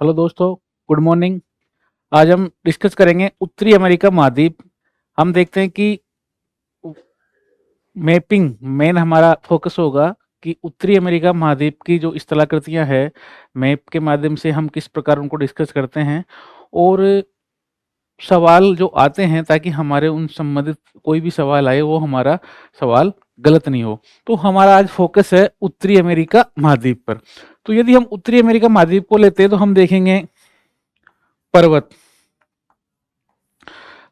Hello दोस्तों, good morning. आज हम डिस्कस करेंगे उत्तरी अमेरिका महाद्वीप। हम देखते हैं कि मैपिंग मेन हमारा फोकस होगा कि उत्तरी अमेरिका महाद्वीप की जो स्थलाकृतियां हैं, मैप के माध्यम से हम किस प्रकार उनको डिस्कस करते हैं और सवाल जो आते हैं ताकि हमारे उन संबंधित कोई भी सवाल आए वो हमारा सवाल गलत नहीं हो। तो हमारा आज फोकस है उत्तरी अमेरिका महाद्वीप पर। तो यदि हम उत्तरी अमेरिका महाद्वीप को लेते हैं तो हम देखेंगे पर्वत।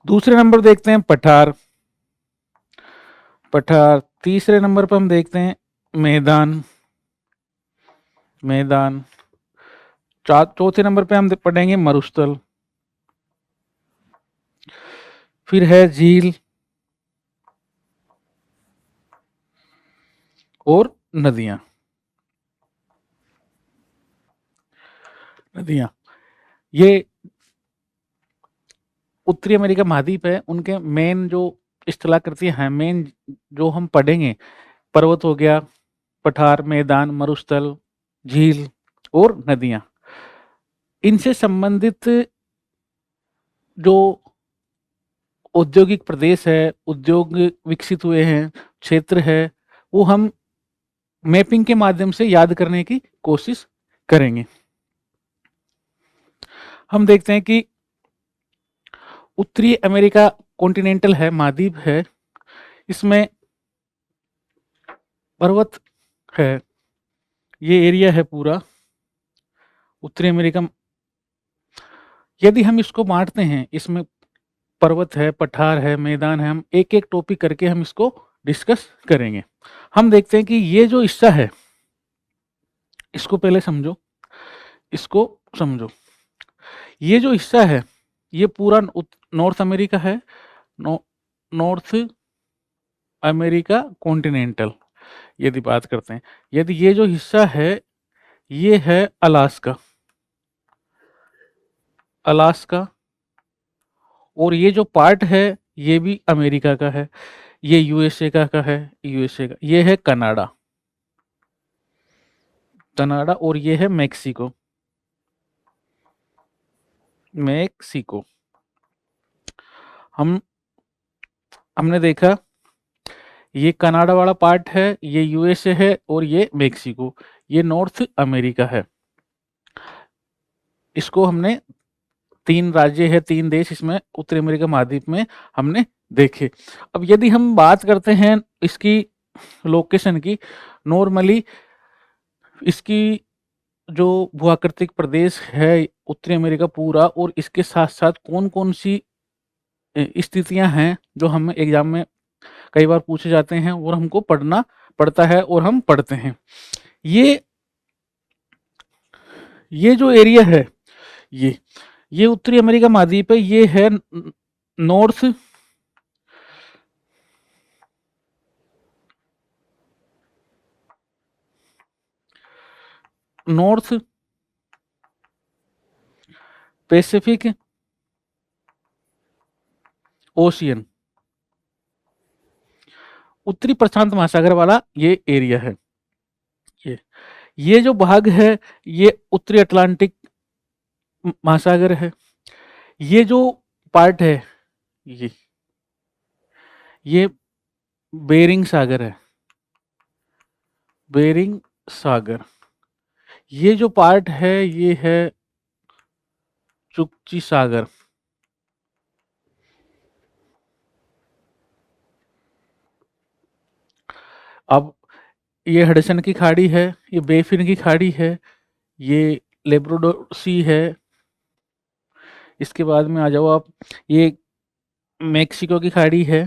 दूसरे नंबर देखते हैं पठार। पठार तीसरे नंबर पर हम देखते हैं मैदान। मैदान चौथे नंबर पे हम पढ़ेंगे मरुस्थल। फिर है झील और नदियां। नदियां ये उत्तरी अमेरिका महाद्वीप है, उनके मेन जो स्थलाकृतियां हैं, मेन जो हम पढ़ेंगे, पर्वत हो गया, पठार, मैदान, मरुस्थल, झील और नदियां। इनसे संबंधित जो औद्योगिक प्रदेश है, उद्योग विकसित हुए हैं, क्षेत्र है, वो हम मैपिंग के माध्यम से याद करने की कोशिश करेंगे। हम देखते हैं कि उत्तरी अमेरिका कॉन्टिनेंटल है, महाद्वीप है, इसमें पर्वत है, ये एरिया है पूरा उत्तरी अमेरिका। यदि हम इसको बांटते हैं, इसमें पर्वत है, पठार है, मैदान है, हम एक एक टॉपिक करके हम इसको डिस्कस करेंगे। हम देखते हैं कि ये जो हिस्सा है, इसको पहले समझो, इसको समझो। ये जो हिस्सा है ये पूरा नॉर्थ अमेरिका है, नॉर्थ अमेरिका कॉन्टिनेंटल। यदि बात करते हैं, यदि ये जो हिस्सा है ये है अलास्का। अलास्का और ये जो पार्ट है ये भी अमेरिका का है, ये यूएसए का है, यूएसए का। ये है कनाडा, कनाडा, और ये है मैक्सिको, मैक्सिको। हमने देखा ये कनाडा वाला पार्ट है, ये यूएसए है और ये मैक्सिको, ये नॉर्थ अमेरिका है। इसको हमने तीन राज्य है, तीन देश इसमें उत्तरी अमेरिका महाद्वीप में हमने देखे। अब यदि हम बात करते हैं इसकी लोकेशन की, नॉर्मली इसकी जो भूआकृतिक प्रदेश है उत्तरी अमेरिका पूरा, और इसके साथ साथ कौन कौन सी स्थितियां हैं जो हमें एग्जाम में कई बार पूछे जाते हैं और हमको पढ़ना पड़ता है और हम पढ़ते हैं। ये जो एरिया है, ये उत्तरी अमेरिका महाद्वीप है, ये है नॉर्थ नॉर्थ पैसिफिक ओशियन, उत्तरी प्रशांत महासागर वाला ये एरिया है। ये ये जो भाग है ये उत्तरी अटलांटिक महासागर है। ये जो पार्ट है ये बेरिंग सागर है, बेरिंग सागर। ये जो पार्ट है ये है चुक्ची सागर। अब ये हडसन की खाड़ी है, ये बेफिन की खाड़ी है, ये लेब्राडोर सी है। इसके बाद में आ जाओ आप, ये मेक्सिको की खाड़ी है,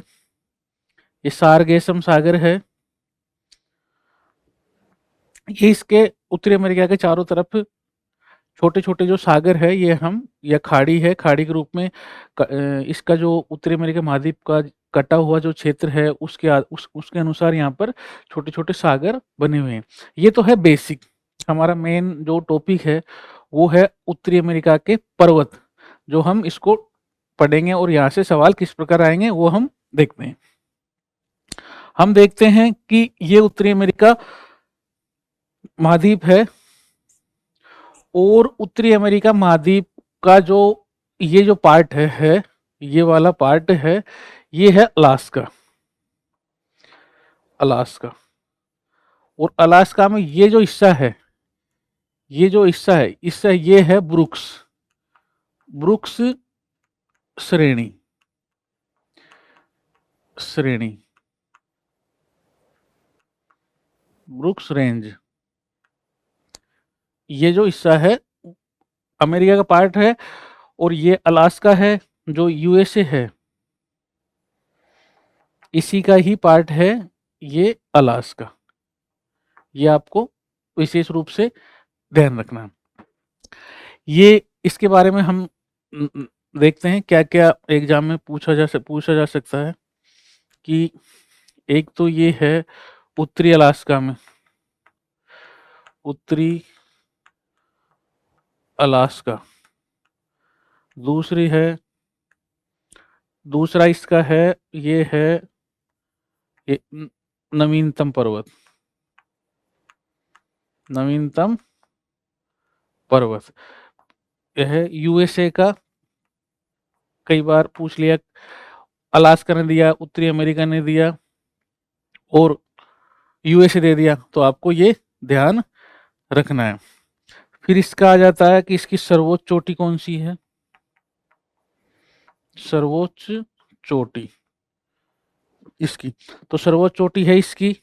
ये सारगेसम सागर है। ये इसके उत्तरी अमेरिका के चारों तरफ छोटे छोटे जो सागर है ये हम, या खाड़ी है, खाड़ी के रूप में इसका जो उत्तरी अमेरिका महाद्वीप का कटा हुआ जो क्षेत्र है उसके अनुसार यहाँ पर छोटे छोटे सागर बने हुए हैं। ये तो है बेसिक। हमारा मेन जो टॉपिक है वो है उत्तरी अमेरिका के पर्वत, जो हम इसको पढ़ेंगे और यहाँ से सवाल किस प्रकार आएंगे वो हम देखते हैं। हम देखते हैं कि ये उत्तरी अमेरिका महाद्वीप है और उत्तरी अमेरिका महाद्वीप का जो ये जो पार्ट है ये वाला पार्ट है, ये है अलास्का। अलास्का और अलास्का में ये जो हिस्सा है, ये जो हिस्सा है, इससे ये है ब्रुक्स, ब्रुक्स श्रेणी, श्रेणी, ब्रुक्स रेंज। ये जो हिस्सा है अमेरिका का पार्ट है, और ये अलास्का है जो यूएसए है, इसी का ही पार्ट है ये अलास्का। ये आपको विशेष रूप से ध्यान रखना है। ये इसके बारे में हम देखते हैं क्या क्या एग्जाम में पूछा जा सकता है। कि एक तो ये है उत्तरी अलास्का में, उत्तरी अलास्का। दूसरी है, दूसरा इसका है, ये है ये नवीनतम पर्वत, नवीनतम पर्वत। यह है यूएसए का, कई बार पूछ लिया, अलास्का ने दिया, उत्तरी अमेरिका ने दिया और यूएसए दे दिया, तो आपको ये ध्यान रखना है। फिर इसका आ जाता है कि इसकी सर्वोच्च चोटी कौन सी है, सर्वोच्च चोटी इसकी, तो सर्वोच्च चोटी है इसकी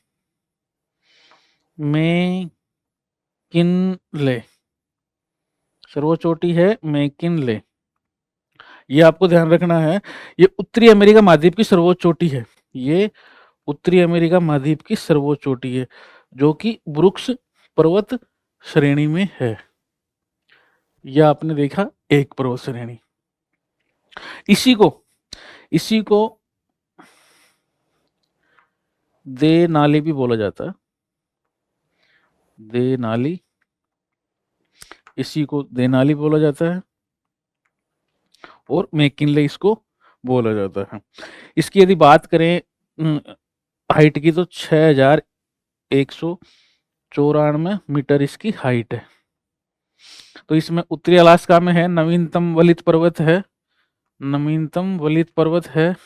मैकिनले, सर्वोच्च चोटी है मैकिनले। ये आपको ध्यान रखना है, ये उत्तरी अमेरिका महाद्वीप की सर्वोच्च चोटी है, ये उत्तरी अमेरिका महाद्वीप की सर्वोच्च चोटी है, जो कि ब्रुक्स पर्वत श्रेणी में है। यह आपने देखा एक पर्वत श्रेणी। इसी को देनाली भी बोला जाता है, देनाली, इसी को देनाली बोला जाता है और मैकिनले इसको बोला जाता है। इसकी यदि बात करें हाइट की, तो 6194 मीटर इसकी हाइट है। तो इसमें उत्तरी अलास्का में है, नवीनतम वलित पर्वत है, नवीनतम वलित पर्वत है,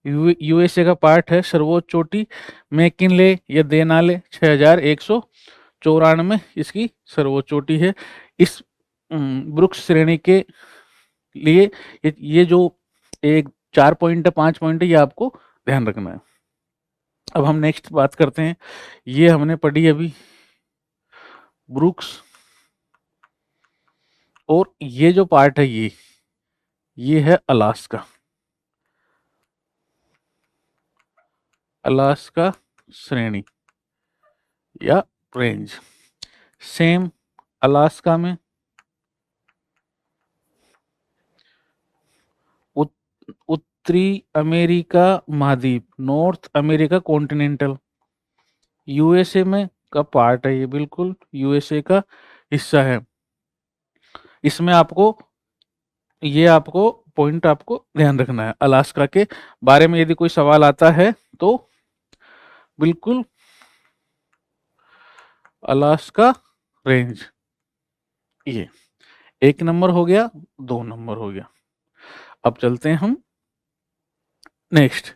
यूएसए का पार्ट है, सर्वोच्च चोटी मैकिनले या देनाले 6194 इसकी सर्वोच्च चोटी है। इस ब्रुक्स श्रेणी के लिए ये जो एक 4 पॉइंट है, 5 पॉइंट है, ये आपको ध्यान रखना है। अब हम नेक्स्ट बात करते हैं, ये हमने पढ़ी अभी ब्रुक्स, और ये जो पार्ट है ये है अलास्का, अलास्का श्रेणी या रेंज। सेम अलास्का में उत्तरी अमेरिका महाद्वीप, नॉर्थ अमेरिका कॉन्टिनेंटल, यूएसए में का पार्ट है, ये बिल्कुल यूएसए का हिस्सा है। इसमें आपको ये आपको पॉइंट आपको ध्यान रखना है। अलास्का के बारे में यदि कोई सवाल आता है तो बिल्कुल अलास्का रेंज, ये 1 नंबर हो गया, 2 नंबर हो गया। अब चलते हैं हम नेक्स्ट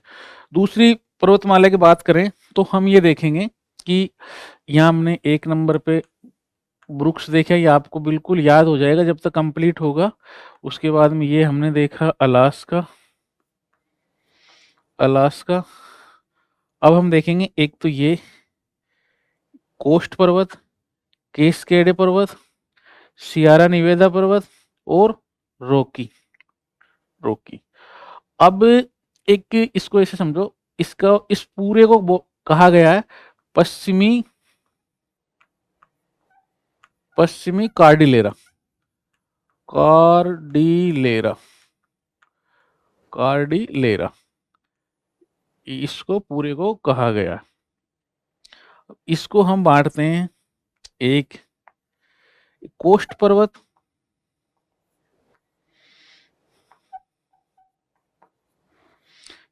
दूसरी पर्वतमाला की बात करें, तो हम ये देखेंगे कि यहाँ हमने 1 नंबर पे ब्रुक्स देखा, ये आपको बिल्कुल याद हो जाएगा जब तक कंप्लीट होगा। उसके बाद में ये हमने देखा अलास्का, अलास्का। अब हम देखेंगे एक तो ये कोस्ट पर्वत, केस्केडे पर्वत, सियारा निवेदा पर्वत और रॉकी, रॉकी। अब एक इसको ऐसे समझो, इसका इस पूरे को कहा गया है पश्चिमी, पश्चिमी कार्डिलेरा, कार्डिलेरा, कार्डिलेरा, इसको पूरे को कहा गया। इसको हम बांटते हैं, एक कोस्ट पर्वत,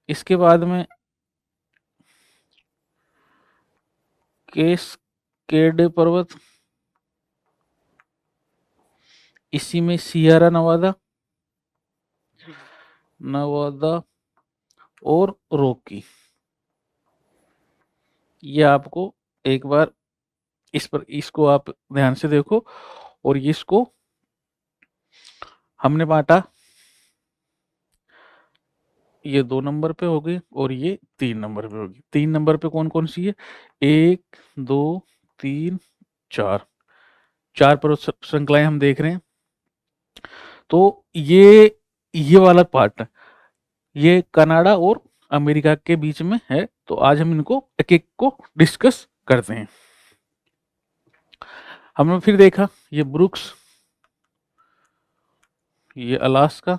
इसके बाद में केस्केड पर्वत, इसी में सियरा नवादा, नवादा और रॉकी। ये आपको एक बार इस पर इसको आप ध्यान से देखो, और इसको हमने बांटा, ये 2 नंबर पे होगी और ये 3 नंबर पे होगी। 3 नंबर पे कौन-कौन सी है? 1, 2, 3, 4, 4 पर्वत श्रृंखलाएँ हम देख रहे हैं। तो ये वाला पार्ट है, ये कनाडा और अमेरिका के बीच में है। तो आज हम इनको एक-एक को डिस्कस करते हैं। हमने फिर देखा ये ब्रुक्स, ये अलास्का,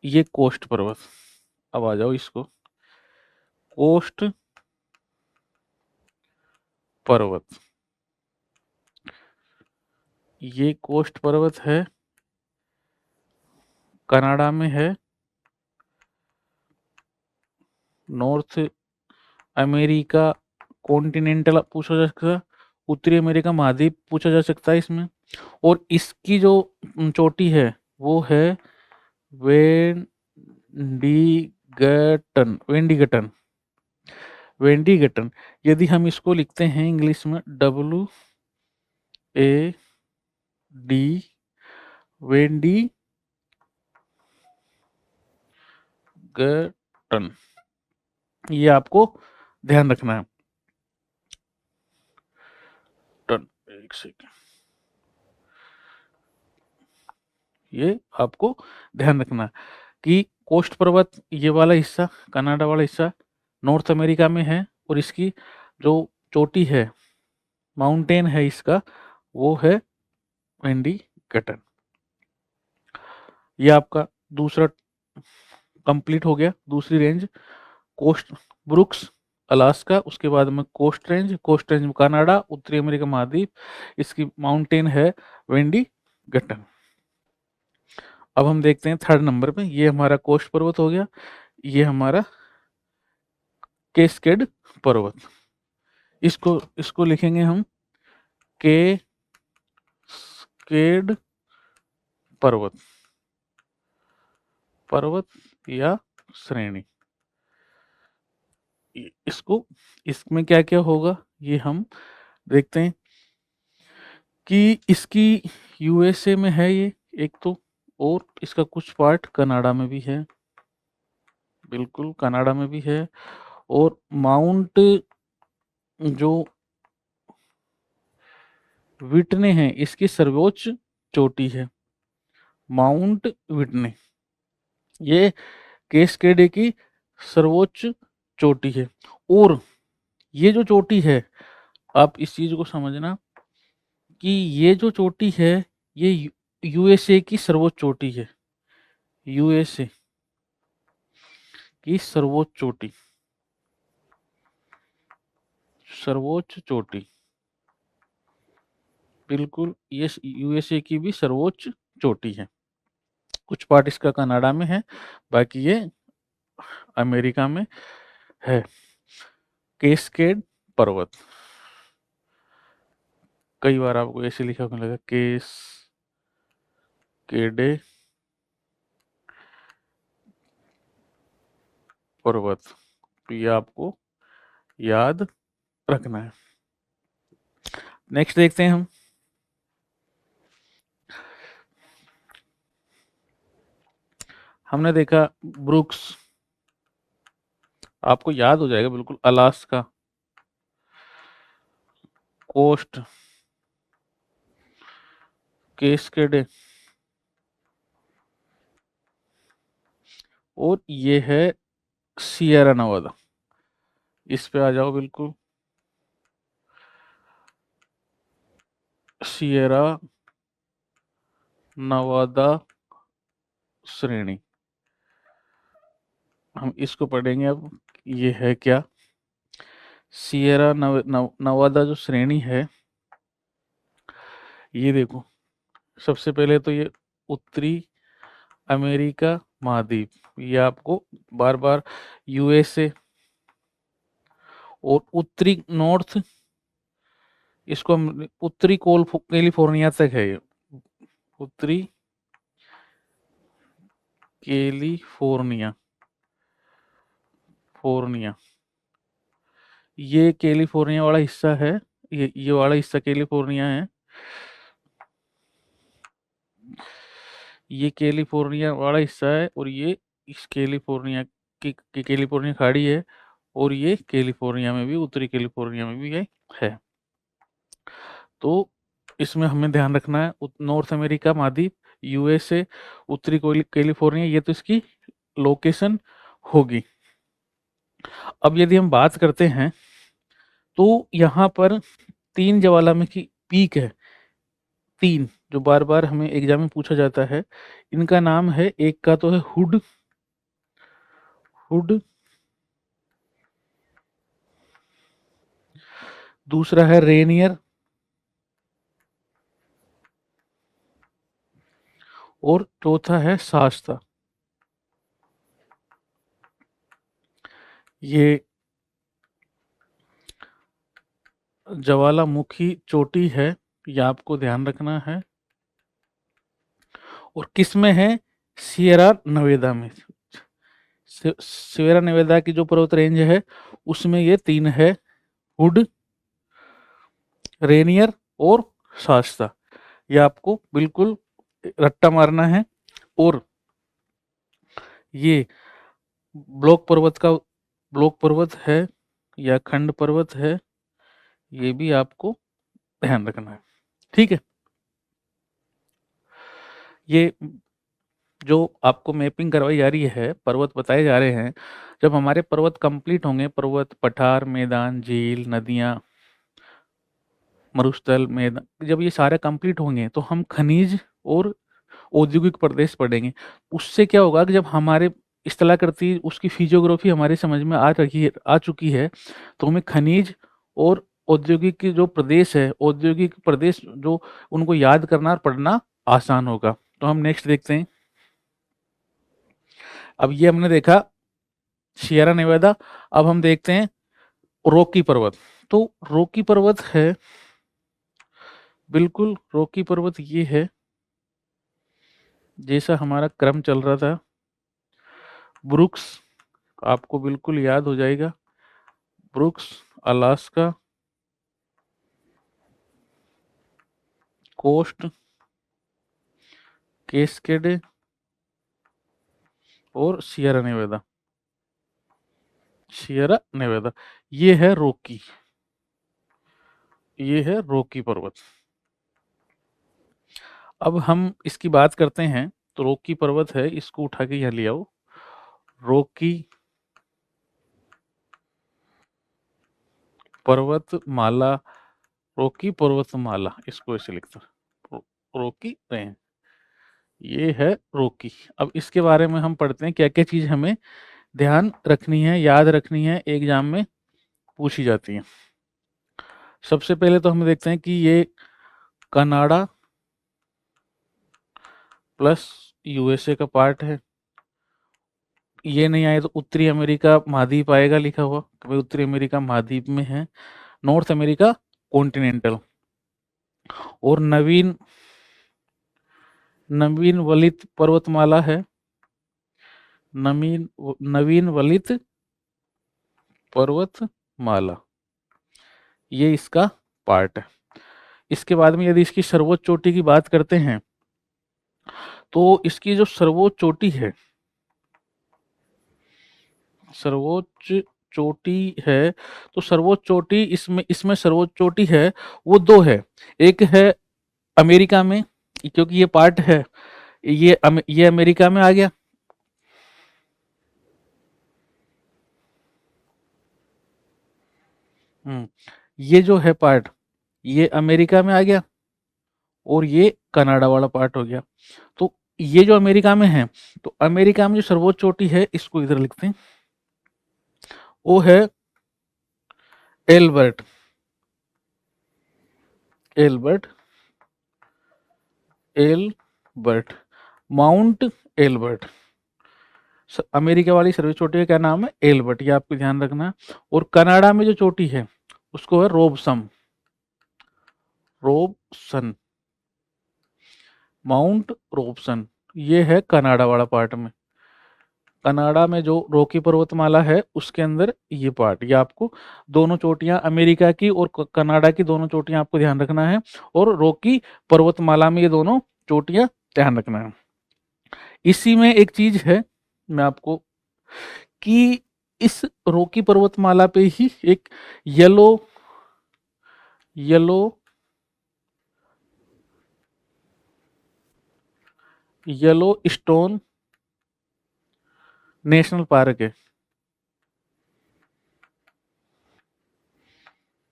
ये कोस्ट पर्वत। अब आ जाओ इसको, कोस्ट पर्वत। ये कोस्ट पर्वत है, कनाडा में है, नॉर्थ अमेरिका कॉन्टिनेंटल पूछा जा सकता है, उत्तरी अमेरिका महाद्वीप पूछा जा सकता है इसमें। और इसकी जो चोटी है वो है वेंडिगटन, वेंडिगटन, वेंडिगटन। यदि हम इसको लिखते हैं इंग्लिश में WAD, वेंडिगटन, ये आपको ध्यान रखना है। टन, एक सेकेंड, ये आपको ध्यान रखना है कि कोस्ट पर्वत ये वाला हिस्सा, कनाडा वाला हिस्सा नॉर्थ अमेरिका में है, और इसकी जो चोटी है, माउंटेन है इसका, वो है वेंडिगटन। ये आपका दूसरा कंप्लीट हो गया, दूसरी रेंज कोस्ट ब्रुक्स अलास्का, उसके बाद में कोस्ट रेंज, कोस्ट रेंज में कनाडा, उत्तरी अमेरिका महाद्वीप, इसकी माउंटेन है वेंडिगटन। अब हम देखते हैं थर्ड नंबर पे, ये हमारा कोस्ट पर्वत हो गया, ये हमारा केस्केड पर्वत। इसको इसको लिखेंगे हम केस्केड पर्वत, पर्वत या श्रेणी। इसको इसमें क्या क्या होगा ये हम देखते हैं कि इसकी यूएसए में है ये एक तो, और इसका कुछ पार्ट कनाडा में भी है, बिल्कुल कनाडा में भी है। और माउंट जो विटने हैं इसकी सर्वोच्च चोटी है, माउंट विटने, ये केस्केड की सर्वोच्च चोटी है। और ये जो चोटी है, आप इस चीज को समझना कि ये जो चोटी है ये यूएसए की सर्वोच्च चोटी है, यूएसए की सर्वोच्च चोटी, सर्वोच्च चोटी, बिल्कुल ये यूएसए की भी सर्वोच्च चोटी है। कुछ पार्ट इसका कनाडा में है, बाकी ये अमेरिका में है। केस्केड पर्वत, कई बार आपको ऐसे लिखा मिलेगा केस्केडे पर्वत, तो ये आपको याद रखना है। नेक्स्ट देखते हैं हम, हमने देखा ब्रुक्स, आपको याद हो जाएगा बिल्कुल, अलास्का, कोस्ट, केस्केडे, और ये है सियरा नवादा। इस पे आ जाओ बिल्कुल, सियरा नवादा श्रेणी, हम इसको पढ़ेंगे अब, ये है क्या, सियरा नवादा जो श्रेणी है, ये देखो सबसे पहले तो ये उत्तरी अमेरिका महाद्वीप, ये आपको बार बार यूएसए, और उत्तरी नॉर्थ, इसको हम उत्तरी कैलिफोर्निया तक है ये, उत्तरी कैलिफोर्निया, फोर्निया, ये कैलिफोर्निया वाला हिस्सा है, ये वाला हिस्सा कैलिफोर्निया है, ये कैलिफोर्निया वाला हिस्सा है, और ये इस कैलिफोर्निया की कैलिफोर्निया खाड़ी है, और ये कैलिफोर्निया में भी, उत्तरी कैलिफोर्निया में भी ये है। तो इसमें हमें ध्यान रखना है, नॉर्थ अमेरिका महाद्वीप, यूएसए, उत्तरी कैलिफोर्निया, ये तो इसकी लोकेशन होगी। अब यदि हम बात करते हैं तो यहाँ पर 3 ज्वालामुखी पीक है, 3 जो बार बार हमें एग्जाम में पूछा जाता है। इनका नाम है, एक का तो है हुड, हुड, दूसरा है रेनियर, और चौथा है शास्ता। ये ज्वालामुखी चोटी है, ये आपको ध्यान रखना है, और किस में है, सियरा नवेदा में, सियरा नवेदा की जो पर्वत रेंज है उसमें ये 3 है, हुड, रेनियर और शास्ता। ये आपको बिल्कुल रट्टा मारना है। और ये ब्लॉक पर्वत है या खंड पर्वत है, ये भी आपको ध्यान रखना है। ठीक है, ये जो आपको मैपिंग करवाई जा रही है, पर्वत बताए जा रहे हैं, जब हमारे पर्वत कंप्लीट होंगे, पर्वत, पठार, मैदान, झील, नदियाँ, मरुस्थल, मैदान, जब ये सारे कंप्लीट होंगे तो हम खनिज और औद्योगिक प्रदेश पढ़ेंगे। उससे क्या होगा कि जब हमारे स्थलाकृति, उसकी फिजियोग्राफी हमारे समझ में आ चुकी है, तो हमें खनिज और औद्योगिक के जो प्रदेश है, औद्योगिक प्रदेश जो, उनको याद करना और पढ़ना आसान होगा। तो हम नेक्स्ट देखते हैं। अब ये हमने देखा सियरा नेवादा। अब हम देखते हैं रॉकी पर्वत। तो रॉकी पर्वत है, बिल्कुल रॉकी पर्वत ये है, जैसा हमारा क्रम चल रहा था, ब्रुक्स आपको बिल्कुल याद हो जाएगा, ब्रुक्स, अलास्का, कोस्ट, केस्केड और सियरा नेवादा, सियरा नेवादा, ये है रॉकी, ये है रॉकी पर्वत। अब हम इसकी बात करते हैं, तो रॉकी पर्वत है, इसको उठा के यहाँ ले आओ, रॉकी पर्वतमाला, रॉकी पर्वतमाला, इसको ऐसे लिखते हैं, रॉकी रेंज, ये है रॉकी। अब इसके बारे में हम पढ़ते हैं, क्या क्या चीज हमें ध्यान रखनी है, याद रखनी है, एग्जाम में पूछी जाती है। सबसे पहले तो हम देखते हैं कि ये कनाडा प्लस यूएसए का पार्ट है। ये नहीं आए तो उत्तरी अमेरिका महाद्वीप आएगा लिखा हुआ, कि भाई उत्तरी अमेरिका महाद्वीप में है, नॉर्थ अमेरिका कॉन्टिनेंटल, और नवीन नवीन वलित पर्वतमाला है, नवीन वलित पर्वतमाला, ये इसका पार्ट है। इसके बाद में यदि इसकी सर्वोच्च चोटी की बात करते हैं, तो इसकी जो सर्वोच्च चोटी है, सर्वोच्च चोटी है, तो सर्वोच्च चोटी इसमें इसमें सर्वोच्च चोटी है वो 2 है। एक है अमेरिका में, क्योंकि ये पार्ट है, ये अमेरिका में आ गया, ये जो है पार्ट, ये अमेरिका में आ गया, और ये कनाडा वाला पार्ट हो गया। तो ये जो अमेरिका में है, तो अमेरिका में जो सर्वोच्च चोटी है, इसको इधर लिखते हैं, वो है Albert, Albert, Albert, Mount Elbert. America वाली सर्वोच्च चोटी का क्या नाम है, एल्बर्ट, ये आपको ध्यान रखना है। और कनाडा में जो चोटी है उसको है रोबसन, रोबसन, माउंट रोबसन, ये है कनाडा वाला पार्ट में। कनाडा में जो रॉकी पर्वतमाला है उसके अंदर ये पार्ट, ये आपको दोनों चोटियां अमेरिका की और कनाडा की दोनों चोटियां आपको ध्यान रखना है, और रॉकी पर्वतमाला में ये दोनों चोटियां ध्यान रखना है। इसी में एक चीज है मैं आपको, कि इस रॉकी पर्वतमाला पे ही एक yellow yellow yellow stone national park है।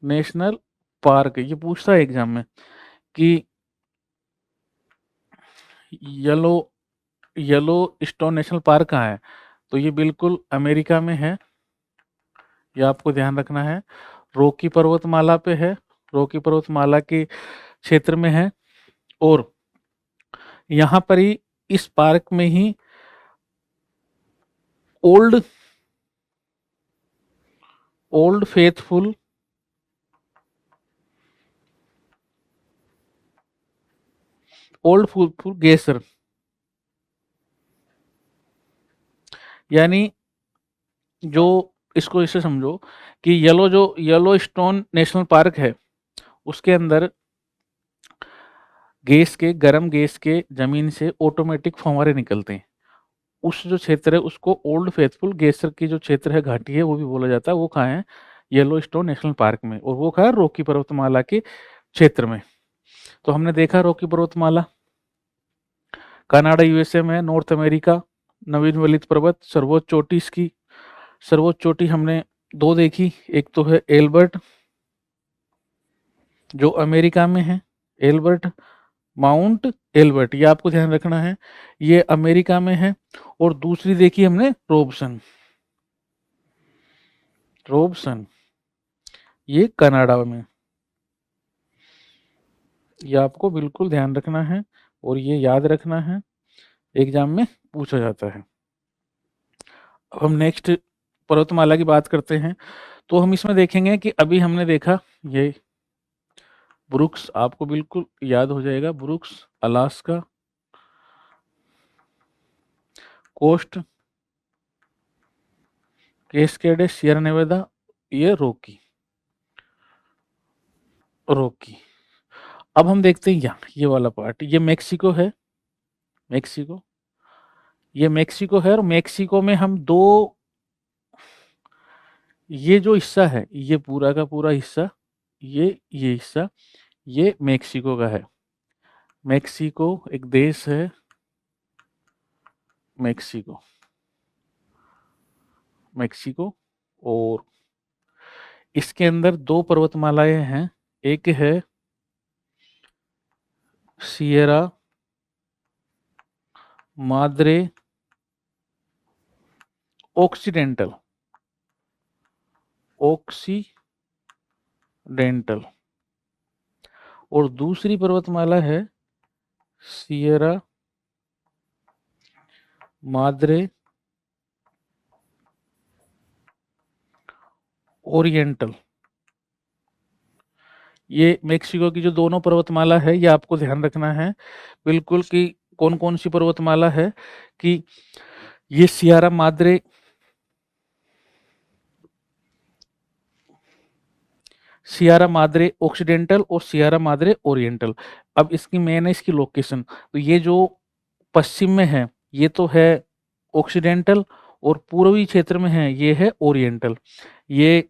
नेशनल पार्क, ये पूछता है एग्जाम में कि yellow yellow stone national park कहाँ है, तो ये बिल्कुल अमेरिका में है, ये आपको ध्यान रखना है। रॉकी पर्वतमाला पे है, रॉकी पर्वतमाला के क्षेत्र में है, और यहाँ पर ही इस पार्क में ही old old faithful old faithful geyser, यानी जो, इसको इसे समझो कि येलो स्टोन नेशनल पार्क है उसके अंदर गर्म गैस के जमीन से ऑटोमेटिक फव्वारे निकलते हैं। उस जो क्षेत्र है उसको ओल्ड फेथफुल गेसर की जो क्षेत्र है, घाटी है, वो भी बोला जाता है। वो कहाँ है? येलो स्टोन नेशनल पार्क में। और वो कहाँ है? रॉकी पर्वतमाला के क्षेत्र में। तो हमने देखा रॉकी पर्वतमाला कनाडा यूएसए में, नॉर्थ अमेरिका, नवीन वलित पर्वत, सर्वोच्च चोटी इसकी, सर्वोच्च चोटी हमने दो देखी, एक तो है एल्बर्ट जो अमेरिका में है, एल्बर्ट, माउंट एल्बर्ट, ये आपको ध्यान रखना है, ये अमेरिका में है। और दूसरी देखी हमने रोबसन, रोबसन ये कनाडा में, ये आपको बिल्कुल ध्यान रखना है और ये याद रखना है, एग्जाम में पूछा जाता है। अब हम नेक्स्ट पर्वतमाला की बात करते हैं। तो हम इसमें देखेंगे कि अभी हमने देखा ये ब्रुक्स, आपको बिल्कुल याद हो जाएगा, Brooks Alaska Coast, Cascade, Sierra Nevada, ये रॉकी, रॉकी। अब हम देखते हैं यहाँ ये वाला पार्ट, ये मेक्सिको है, मेक्सिको, ये मेक्सिको है, और मेक्सिको में हम दो, ये जो हिस्सा है ये पूरा का पूरा हिस्सा, ये हिस्सा, ये मेक्सिको का है। मेक्सिको एक देश है, मेक्सिको, मेक्सिको। और इसके अंदर दो पर्वतमालाएं हैं, एक है सियरा माद्रे ऑक्सीडेंटल, ऑक्सीडेंटल, और दूसरी पर्वतमाला है सियरा माद्रे ओरिएंटल। ये मेक्सिको की जो दोनों पर्वतमाला है ये आपको ध्यान रखना है बिल्कुल, कि कौन कौन सी पर्वतमाला है, कि ये Sierra Madre, Sierra Madre occidental और सियरा माद्रे ओरिएंटल। अब इसकी मेन है इसकी लोकेशन, तो ये जो पश्चिम में है ये तो है ऑक्सीडेंटल, और पूर्वी क्षेत्र में है ये है ओरिएंटल। ये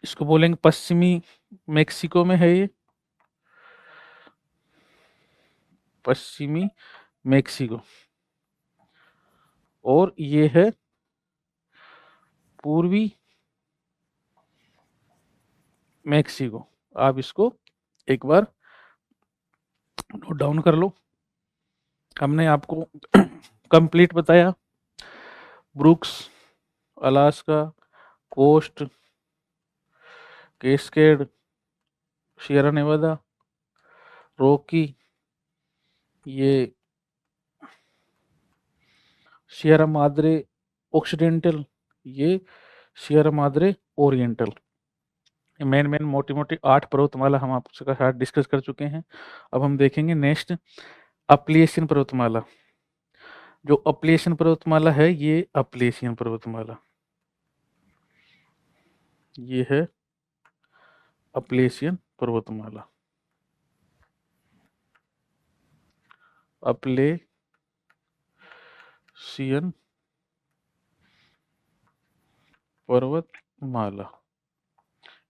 इसको बोलेंगे पश्चिमी मेक्सिको में है ये, पश्चिमी मेक्सिको, और ये है पूर्वी मेक्सिको। आप इसको एक बार नोट डाउन कर लो। हमने आपको कंप्लीट बताया, Brooks Alaska Coast, Cascade, Sierra Nevada, Rocky, ये सियरा माद्रे ऑक्सीडेंटल, ये Sierra Madre Oriental. Main main मोटी मोटी 8 पर्वतमाला हम आपके साथ डिस्कस कर चुके हैं। अब हम देखेंगे नेक्स्ट अपलेशियन पर्वतमाला। जो अपलेशियन पर्वतमाला है ये अपलेशियन पर्वतमाला, ये है अपलेशियन पर्वतमाला। अपलेशियन पर्वतमाला,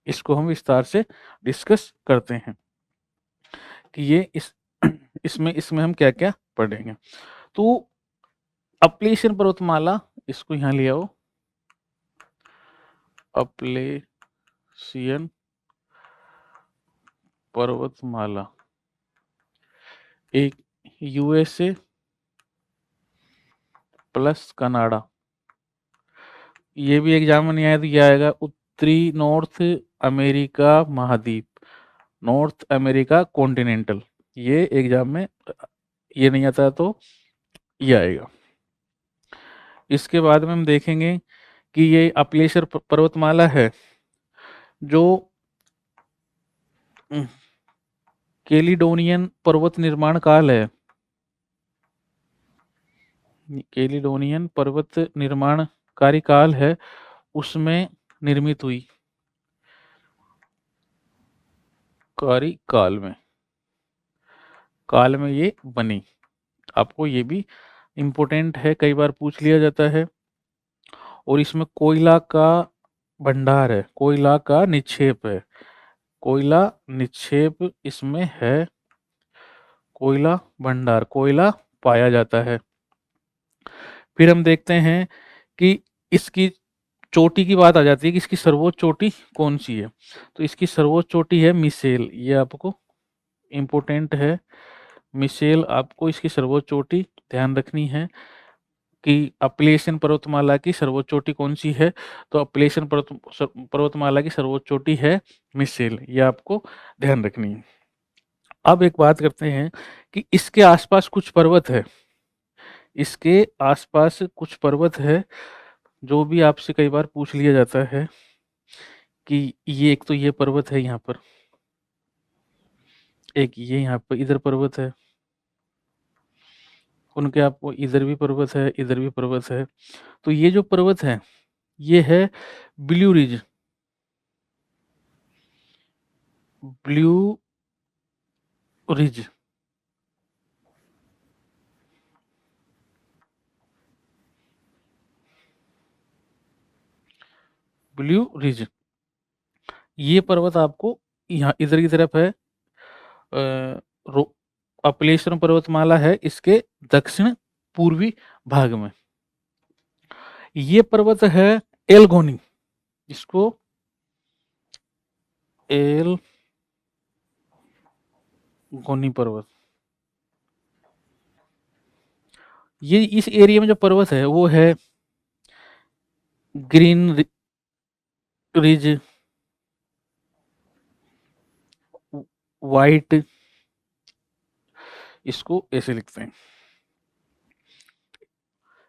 इसको हम विस्तार से डिस्कस करते हैं कि ये इसमें इसमें हम क्या क्या पढ़ेंगे। तो अपलेशियन पर्वतमाला, इसको यहाँ ले आओ, अपलेशियन पर्वतमाला एक यूएसए प्लस कनाडा। ये भी एग्जाम में नहीं आया तो ये आएगा उत्तरी नॉर्थ अमेरिका महाद्वीप, नॉर्थ अमेरिका कॉन्टिनेंटल। ये एग्जाम में ये नहीं आता तो ये आएगा। इसके बाद में हम देखेंगे कि ये अपलेशियर पर्वतमाला है जो कैलिडोनियन पर्वत निर्माण काल है, कैलिडोनियन पर्वत निर्माण कार्यकाल है, उसमें निर्मित हुई, कार्यकाल में, काल में ये बनी। आपको ये भी इम्पोर्टेंट है, कई बार पूछ लिया जाता है। और इसमें कोयला का भंडार है, कोयला का निक्षेप है, कोयला निक्षेप इसमें है, कोयला भंडार, कोयला पाया जाता है। फिर हम देखते हैं कि इसकी चोटी की बात आ जाती है कि इसकी सर्वोच्च चोटी कौन सी है। तो इसकी सर्वोच्च चोटी है मिसेल, ये आपको इम्पोर्टेंट है। मिसेल, आपको इसकी सर्वोच्च चोटी ध्यान रखनी है कि अपलेशियन पर्वतमाला की सर्वोच्च चोटी कौन सी है। तो अपलेशियन पर्वतमाला की सर्वोच्च चोटी है मिसेल, ये आपको ध्यान रखनी है। अब एक बात करते हैं कि इसके आसपास कुछ पर्वत है, इसके आसपास कुछ पर्वत है जो भी आपसे कई बार पूछ लिया जाता है कि ये एक तो ये पर्वत है यहाँ पर, एक ये यहाँ पर इधर पर्वत है, उनके आपको इधर भी पर्वत है, इधर भी पर्वत है। तो ये जो पर्वत है ये है blue ridge, blue ridge, blue ridge. ये पर्वत आपको यहाँ इधर की तरफ है, अपलेश्वरम पर्वतमाला है इसके दक्षिण पूर्वी भाग में। ये पर्वत है एलगोनी, इसको एलगोनी पर्वत। ये इस एरिया में जो पर्वत है वो है ग्रीन रिज, वाइट, इसको ऐसे लिखते हैं।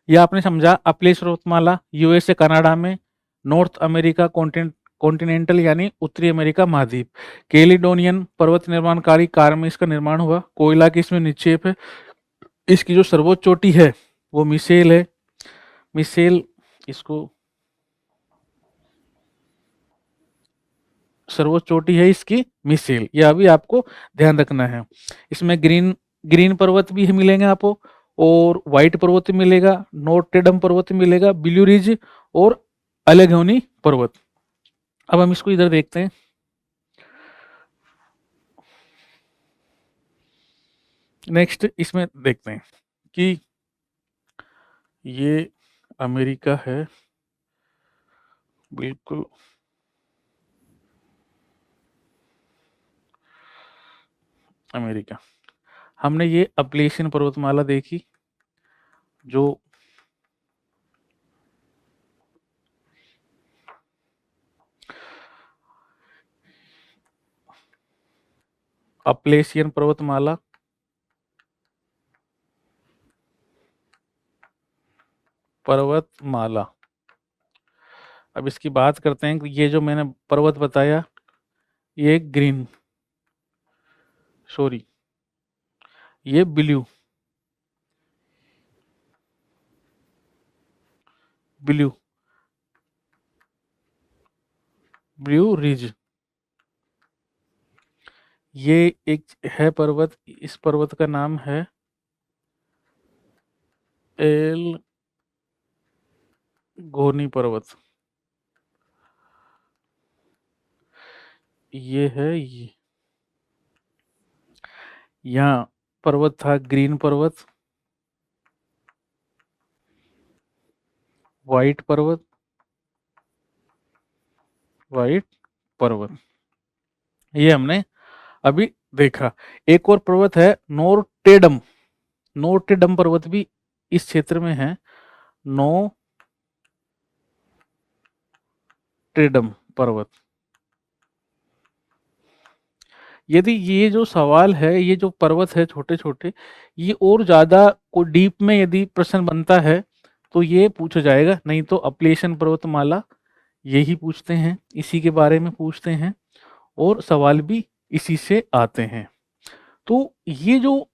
ये आपने समझा अपलेश पर्वतमाला यूएसए कनाडा में, नॉर्थ अमेरिका कॉन्टिनेंटल यानी उत्तरी अमेरिका महाद्वीप। कैलिडोनियन पर्वत निर्माणकारी कार्य में इसका निर्माण हुआ, कोयला की इसमें निक्षेप है। इसकी जो सर्वोच्च चोटी है वो मिसेल है, मिसेल, इसको सर्वोच्च चोटी है इसकी मिसेल, यह अभी आपको ध्यान रखना है। इसमें ग्रीन ग्रीन पर्वत भी मिलेंगे आपको, और व्हाइट पर्वत मिलेगा, नोटेडम पर्वत मिलेगा, ब्लू रिज और अलेघोनी पर्वत। अब हम इसको इधर देखते हैं। नेक्स्ट इसमें देखते हैं कि ये अमेरिका है, बिल्कुल अमेरिका। हमने ये अपलेशियन पर्वतमाला देखी जो अपलेशियन पर्वतमाला, पर्वतमाला। अब इसकी बात करते हैं कि ये जो मैंने पर्वत बताया ये ग्रीन, सॉरी ये ब्लू, ब्लू ब्लू रिज, ये एक है पर्वत, इस पर्वत का नाम है एल गोनी पर्वत। ये है ये, यहाँ पर्वत था ग्रीन पर्वत, वाइट पर्वत, वाइट पर्वत, ये हमने अभी देखा। एक और पर्वत है नोर्टेडम, नोर्टेडम पर्वत भी इस क्षेत्र में है, नोर्टेडम पर्वत। यदि ये जो सवाल है, ये जो पर्वत है छोटे छोटे, ये और ज्यादा को डीप में यदि प्रश्न बनता है तो ये पूछा जाएगा, नहीं तो अपलेशन पर्वतमाला यही पूछते हैं, इसी के बारे में पूछते हैं और सवाल भी इसी से आते हैं। तो ये जो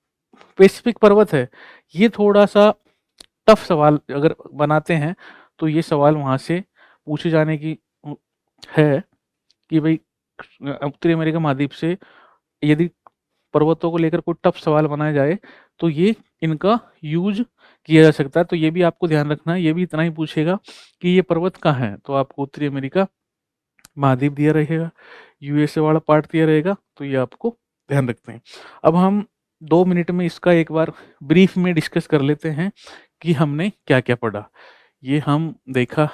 पेसिफिक पर्वत है, ये थोड़ा सा टफ सवाल अगर बनाते हैं तो ये सवाल वहां से पूछे जाने की है कि भाई उत्तरी अमेरिका महाद्वीप से यदि पर्वतों को लेकर कोई टफ सवाल बनाया जाए तो ये इनका यूज किया जा सकता है। तो ये भी आपको ध्यान रखना है, ये भी इतना ही पूछेगा कि ये पर्वत कहाँ है, तो आपको उत्तरी अमेरिका महाद्वीप दिया रहेगा, यूएसए वाला पार्ट दिया रहेगा, तो ये आपको ध्यान रखते हैं। अब हम 2 मिनट में इसका एक बार ब्रीफ में डिस्कस कर लेते हैं कि हमने क्या क्या पढ़ा। ये हम देखा,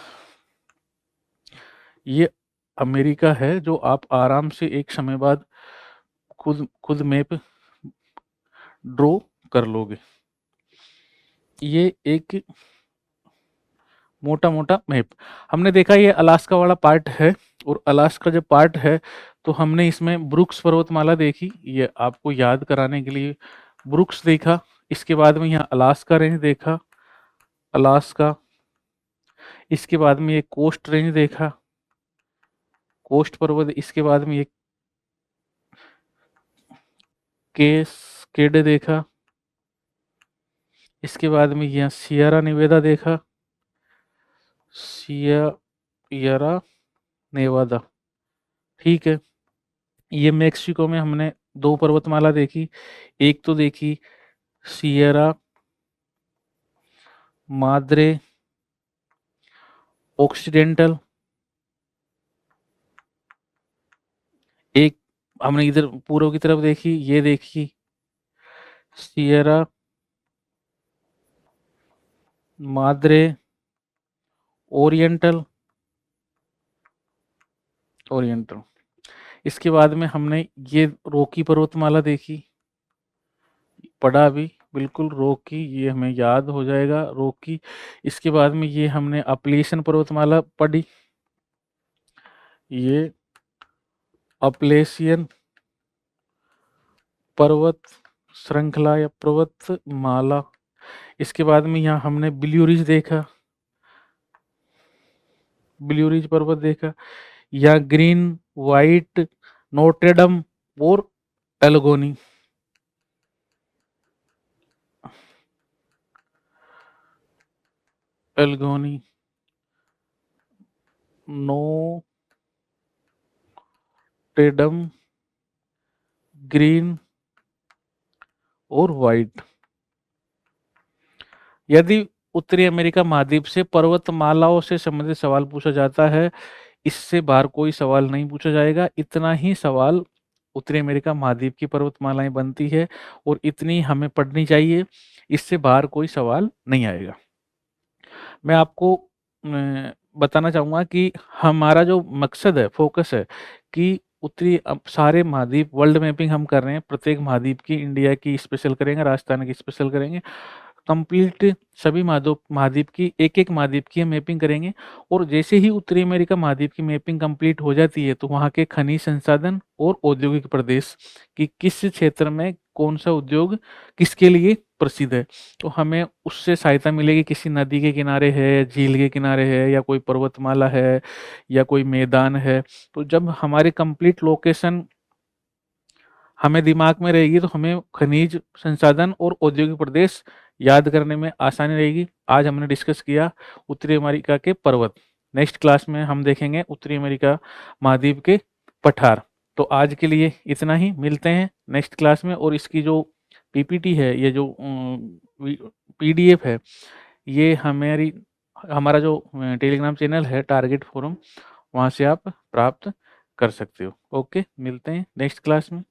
ये अमेरिका है जो आप आराम से एक समय बाद खुद खुद मैप ड्रॉ कर लोगे। ये एक मोटा मोटा मैप हमने देखा, ये अलास्का वाला पार्ट है, और अलास्का जब पार्ट है तो हमने इसमें ब्रुक्स पर्वतमाला देखी, ये आपको याद कराने के लिए ब्रुक्स देखा। इसके बाद में यहाँ अलास्का रेंज देखा, अलास्का। इसके बाद में ये कोस्ट रेंज देखा, कोस्ट पर्वत। इसके बाद में ये केस्केड देखा। इसके बाद में यहाँ सियरा निवेदा देखा, सियरा नेवादा, ठीक है। ये मेक्सिको में हमने 2 पर्वतमाला देखी, एक तो देखी सियरा माद्रे ऑक्सीडेंटल, एक हमने इधर पूर्व की तरफ देखी, ये देखी सियरा माद्रे ओरिएंटल, ओरिएंटल। इसके बाद में हमने ये रॉकी पर्वतमाला देखी, पढ़ा भी बिल्कुल रॉकी, ये हमें याद हो जाएगा रॉकी। इसके बाद में ये हमने अपलेशन पर्वतमाला पढ़ी, ये अपलेशियन पर्वत श्रृंखला या पर्वत माला। इसके बाद में यहाँ हमने ब्लू रिज देखा, ब्लू रिज पर्वत देखा, या ग्रीन वाइट नोट्रेडम और एल्गोनी। एल्गोनी, नोट्रेडम, ग्रीन और वाइट। यदि उत्तरी अमेरिका महाद्वीप से पर्वतमालाओं से संबंधित सवाल पूछा जाता है, इससे बाहर कोई सवाल नहीं पूछा जाएगा। इतना ही सवाल उत्तरी अमेरिका महाद्वीप की पर्वतमालाएं बनती है और इतनी हमें पढ़नी चाहिए, इससे बाहर कोई सवाल नहीं आएगा। मैं आपको बताना चाहूँगा कि हमारा जो मकसद है, फोकस है कि उत्तरी सारे महाद्वीप वर्ल्ड मैपिंग हम कर रहे हैं, प्रत्येक महाद्वीप की, इंडिया की स्पेशल करेंगे, राजस्थान की स्पेशल करेंगे, कंप्लीट सभी महाद्वीप की, एक एक महाद्वीप की हम मैपिंग करेंगे। और जैसे ही उत्तरी अमेरिका महाद्वीप की मैपिंग कंप्लीट हो जाती है तो वहाँ के खनिज संसाधन और औद्योगिक प्रदेश कि किस क्षेत्र में कौन सा उद्योग किसके लिए प्रसिद्ध है, तो हमें उससे सहायता मिलेगी। किसी नदी के किनारे है, झील के किनारे है, या कोई पर्वतमाला है, या कोई मैदान है, तो जब हमारी कंप्लीट लोकेशन हमें दिमाग में रहेगी तो हमें खनिज संसाधन और औद्योगिक प्रदेश याद करने में आसानी रहेगी। आज हमने डिस्कस किया उत्तरी अमेरिका के पर्वत। नेक्स्ट क्लास में हम देखेंगे उत्तरी अमेरिका महाद्वीप के पठार। तो आज के लिए इतना ही, मिलते हैं नेक्स्ट क्लास में। और इसकी जो पीपीटी है, ये जो पीडीएफ है, ये हमारा जो टेलीग्राम चैनल है टारगेट फोरम, वहाँ से आप प्राप्त कर सकते हो। ओके, मिलते हैं नेक्स्ट क्लास में।